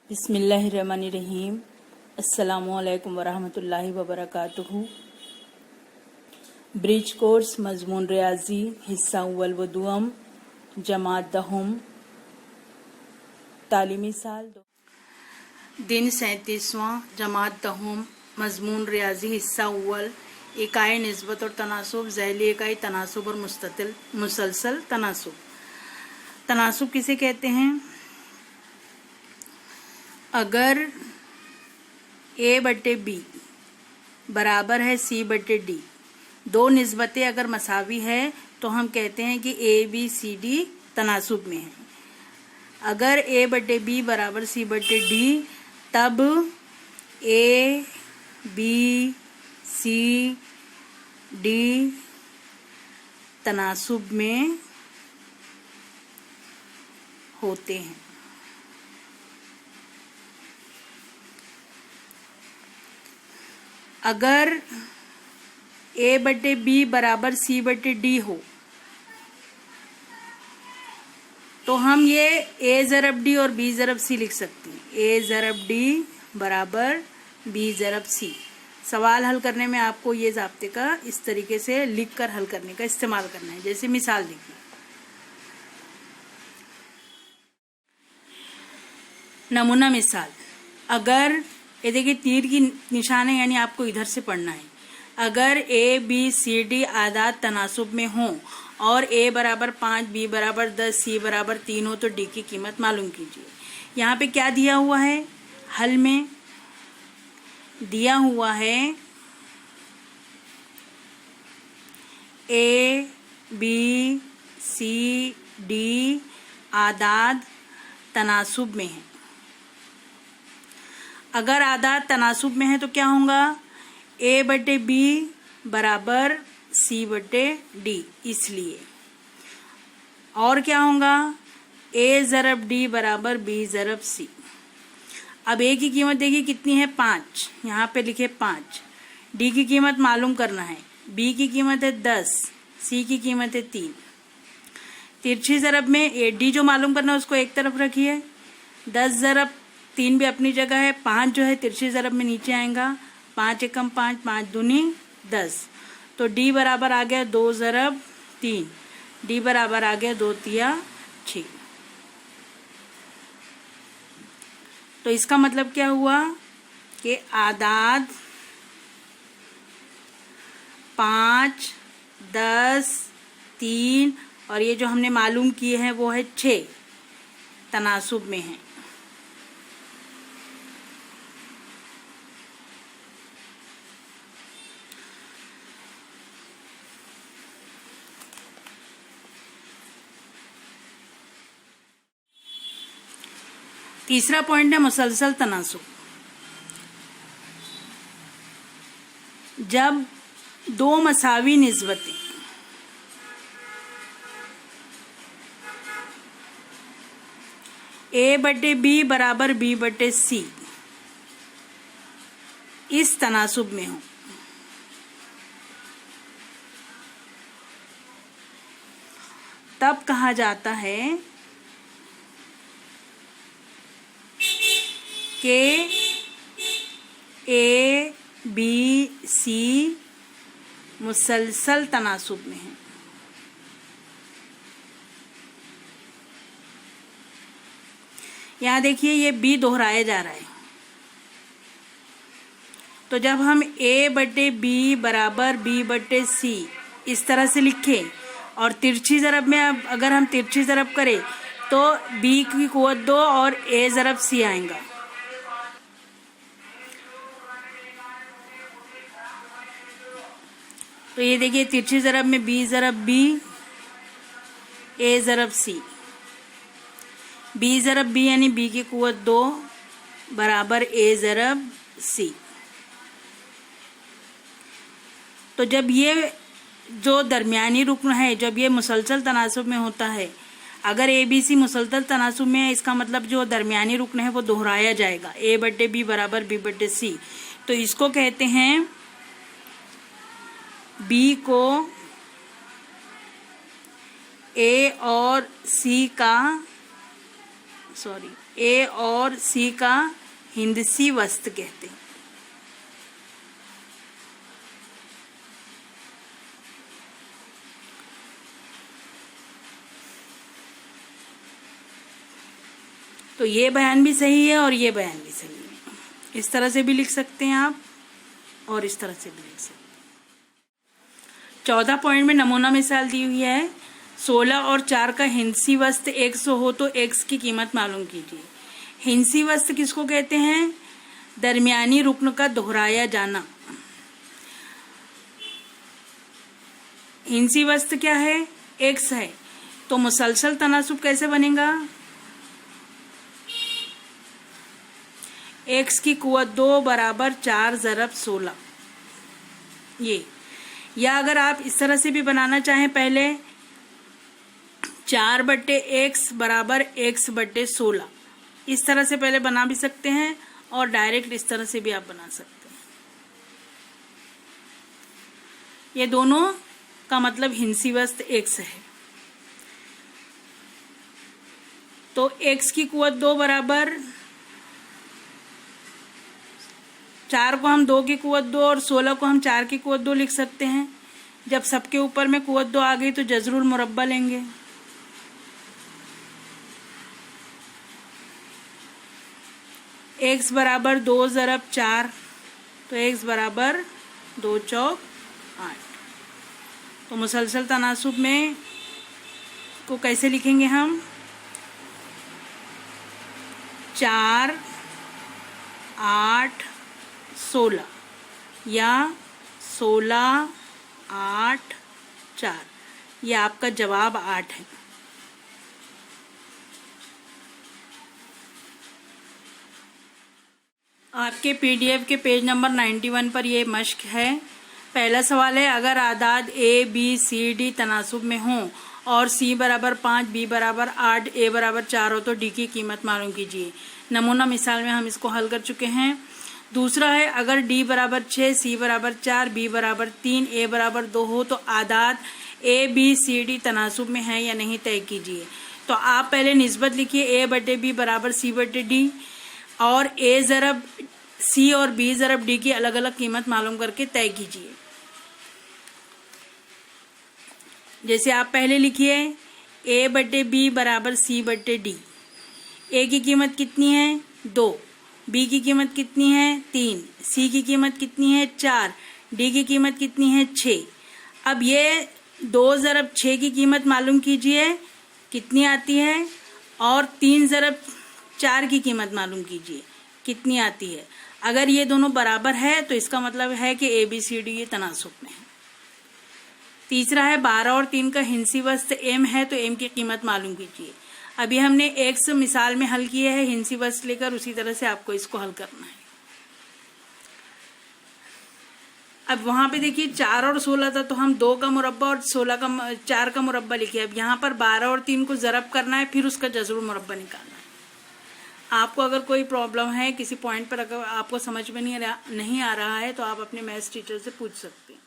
बिस्मिल्लाहिर्रहमानिर्रहीम। अस्सलामुअलैकुम वरहमतुल्लाहि वबरकातुहू। ब्रिज कोर्स मजमून रियाजी हिस्सा अव्वल व दुअम जमात दहुम तालीमी साल दिन 37वां जमात दहुम मजमून रियाजी हिस्सा अव्वल इकाई निस्बत और तनासुब ज़ैली इकाई तनासुब और मुसलसल तनासुब। तनासुब किसे कहते हैं? अगर A/B बराबर है C/D, दो निस्बतें अगर मसावी है तो हम कहते हैं कि ABCD तनासुब में है। अगर A/B बराबर C/D तब ABCD तनासुब में होते हैं। अगर A/B बराबर C/D हो तो हम ये A♥D और B♥C लिख सकते हैं। A♥D बराबर B♥C। सवाल हल करने में आपको ये ज़ाब्ते का इस तरीके से लिख कर हल करने का इस्तेमाल करना है। जैसे मिसाल देखिए, नमूना मिसाल। अगर ये देखिए तीर की निशान है, यानी आपको इधर से पढ़ना है। अगर ABCD आदाद तनासुब में हो और A बराबर 5, B बराबर 10, C बराबर 3 हो तो D की कीमत मालूम कीजिए। यहाँ पे क्या दिया हुआ है? हल में दिया हुआ है ABCD आदाद तनासुब में है। अगर आदाद तनासुब में है तो क्या होगा? A/B बराबर C/D, इसलिए। और क्या होगा? A♥D बराबर B♥C। अब A की कीमत देखिए कितनी है? 5। यहाँ पे लिखे 5। D की कीमत मालूम करना है। B की कीमत है 10, C की कीमत है 3। तिरछी ज़रब में D जो मालूम करना है उसको एक तरफ रखिए। 10 ज़रब 3 भी अपनी जगह है। 5 जो है तिरछी ज़रब में नीचे आएगा। 5 एकम 5, 5 दूनी 10। तो D बराबर आ गया 2 ज़रब 3। D बराबर आ गया 2 तिया 6। तो इसका मतलब क्या हुआ कि आदाद 5, 10, 3 और ये जो हमने मालूम किए हैं वो है 6 तनासुब में है। तीसरा पॉइंट है मुसलसल तनासुब। जब दो मसावी निस्बतें A/B बराबर B/C इस तनासुब में हो तब कहा जाता है कि ABC मुसलसल तनासुब में है। यहाँ देखिए ये B दोहराया जा रहा है। तो जब हम A/B बराबर B/C इस तरह से लिखें और तिरछी ज़रब में अब अगर हम तिरछी ज़रब करें तो B की कुव्वत 2 और A♥C आएगा। तो ये देखिए तिरछी ज़रब में B♥B A♥C। B♥B यानी B की कुव्वत 2 बराबर A♥C। तो जब ये जो दरमियानी रुक्न है, जब ये मुसलसल तनासुब में होता है, अगर ABC मुसलसल तनासुब में है, इसका मतलब जो दरमियानी रुक्न है वो दोहराया जाएगा। A/B बराबर B/C। तो इसको कहते हैं, B को A और C का ए और सी का हिंदसी वस्त कहते हैं। तो ये बयान भी सही है और ये बयान भी सही है। इस तरह से भी लिख सकते हैं आप और इस तरह से भी लिख सकते हैं। 14 पॉइंट में नमूना मिसाल दी हुई है। 16 और 4 का हिंसी वस्त 100 हो तो x की कीमत मालूम कीजिए। हिंसी वस्त किसको कहते हैं? दरमियानी रुक्न का दोहराया जाना। हिंसी वस्त क्या है? x है। तो मुसलसल तनासुब कैसे बनेगा? x की कुव्वत 2 बराबर 4 ज़रब 16। ये, या अगर आप इस तरह से भी बनाना चाहें, पहले 4/x बराबर x/16, इस तरह से पहले बना भी सकते हैं और डायरेक्ट इस तरह से भी आप बना सकते हैं। ये दोनों का मतलब हिंसी वस्त x है। तो x की कुव्वत 2 बराबर 4 को हम 2 की कुव्वत 2 और 16 को हम 4 की कुव्वत 2 लिख सकते हैं। जब सबके ऊपर में कुव्वत 2 आ गई तो जज़रुल मुरब्बा लेंगे। x बराबर 2 ज़रब 4, तो x बराबर 2 चौक 8। तो मुसलसल तनासुब में को कैसे लिखेंगे हम? 4, 8, 16 या 16, 8, 4। ये आपका जवाब 8 है। आपके PDF के पेज नंबर 91 पर ये मश्क है। पहला सवाल है, अगर आदाद A, B, C, D तनासुब में हों और C बराबर 5, B बराबर 8, A बराबर 4 हो तो D की कीमत मालूम कीजिए। नमूना मिसाल में हम इसको हल कर चुके हैं। दूसरा है, अगर D बराबर 6, C बराबर 4, B बराबर 3, A बराबर 2 हो तो आदाद A, B, C, D तनासुब में है या नहीं तय कीजिए। तो आप पहले निस्बत लिखिए A/B बराबर C/D और A ज़रब C और B ज़रब D की अलग अलग कीमत मालूम करके तय कीजिए। जैसे आप पहले लिखिए A/B बराबर C/D। A की कीमत कितनी है? 2। B की कीमत कितनी है? 3। C की कीमत कितनी है? 4। D की कीमत कितनी है? 6। अब ये 2 ज़रब 6 की कीमत मालूम कीजिए कितनी आती है, और 3 ज़रब 4 की कीमत मालूम कीजिए कितनी आती है। अगर ये दोनों बराबर है तो इसका मतलब है कि ABCD ये तनासुब में है। तीसरा है, 12 और 3 का हिंसी वस्त M है तो M की कीमत मालूम कीजिए। अभी हमने X मिसाल में हल किया है हिंसी वस्त लेकर, उसी तरह से आपको इसको हल करना है। अब वहां पे देखिए 4 और 16 था तो हम 2 का मुरब्बा और 4 का मुरब्बा लिखे। अब यहाँ पर 12 और 3 को ज़रब करना है, फिर उसका जज़रुल मुरब्बा निकालना है। आपको अगर कोई प्रॉब्लम है किसी पॉइंट पर, अगर आपको समझ में नहीं आ रहा है तो आप अपने मैथ्स टीचर से पूछ सकते हैं।